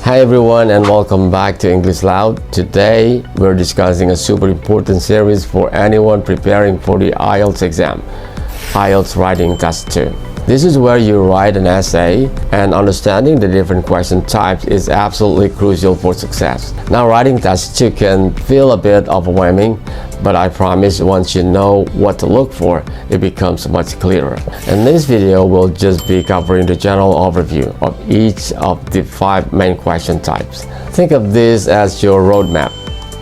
Hi everyone and welcome back to English Loud. Today we're discussing a super important series for anyone preparing for the IELTS exam, IELTS Writing Test 2. This is where you write an essay, and understanding the different question types is absolutely crucial for success. Now, writing Test 2 can feel a bit overwhelming, but I promise once you know what to look for, it becomes much clearer. In this video, we'll just be covering the general overview of each of the 5 main question types. Think of this as your roadmap.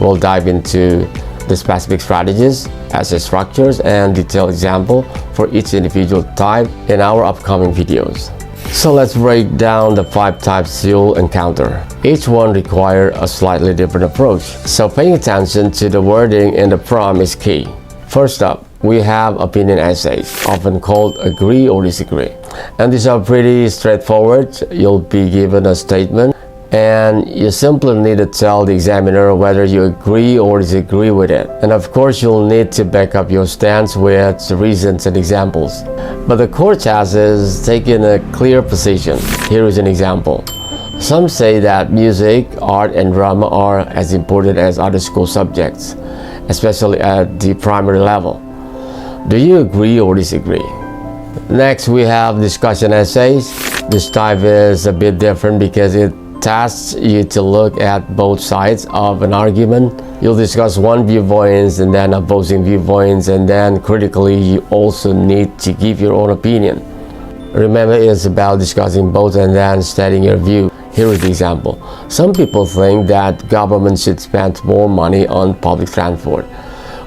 We'll dive into the specific strategies, essay structures, and detailed example for each individual type in our upcoming videos. So let's break down the 5 types you'll encounter. Each one requires a slightly different approach, so paying attention to the wording in the prompt is key. First up, we have opinion essays, often called agree or disagree. And these are pretty straightforward. You'll be given a statement, and you simply need to tell the examiner whether you agree or disagree with it. And of course, you'll need to back up your stance with reasons and examples. But the core task is taking a clear position. Here is an example. Some say that music, art, and drama are as important as other school subjects, especially at the primary level. Do you agree or disagree? Next, we have discussion essays. This type is a bit different because it tasks you to look at both sides of an argument. You'll discuss one viewpoint and then opposing viewpoints, and then critically you also need to give your own opinion. Remember, it's about discussing both and then stating your view. Here is the example. Some people think that government should spend more money on public transport,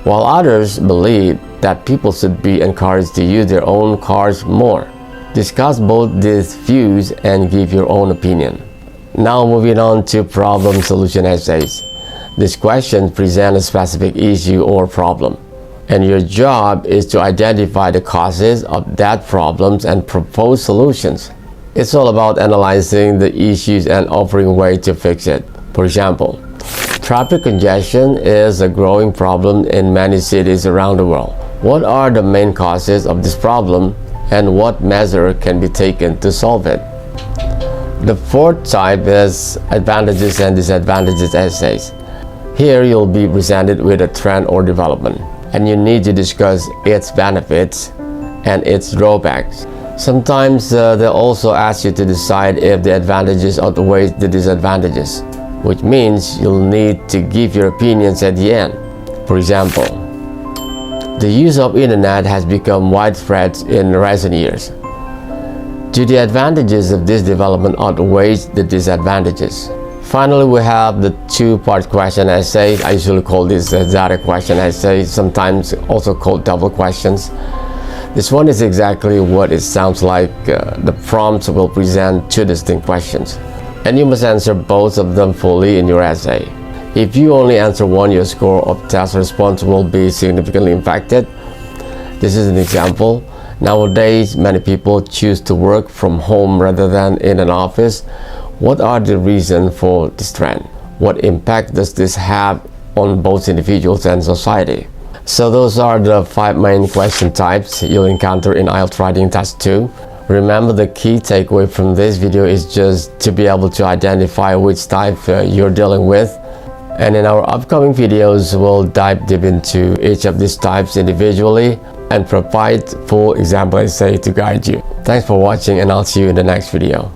while others believe that people should be encouraged to use their own cars more. Discuss both these views and give your own opinion. Now moving on to problem solution essays. This question presents a specific issue or problem, and your job is to identify the causes of that problem and propose solutions. It's all about analyzing the issues and offering ways to fix it. For example, traffic congestion is a growing problem in many cities around the world. What are the main causes of this problem, and what measure can be taken to solve it? The fourth type is advantages and disadvantages essays. Here you'll be presented with a trend or development, and you need to discuss its benefits and its drawbacks. Sometimes they'll also ask you to decide if the advantages outweigh the disadvantages, which means you'll need to give your opinions at the end. For example, the use of internet has become widespread in recent years. Do the advantages of this development outweigh the disadvantages? Finally, we have the 2-part question essay. I usually call this a direct question essay, sometimes also called double questions. This one is exactly what it sounds like. The prompts will present 2 distinct questions, and you must answer both of them fully in your essay. If you only answer one, your score of test response will be significantly impacted. This is an example. Nowadays, many people choose to work from home rather than in an office. What are the reasons for this trend? What impact does this have on both individuals and society? So those are the 5 main question types you'll encounter in IELTS Writing Test 2. Remember, the key takeaway from this video is just to be able to identify which type you're dealing with. And in our upcoming videos, we'll dive deep into each of these types individually and provide full example essay to guide you. Thanks for watching, and I'll see you in the next video.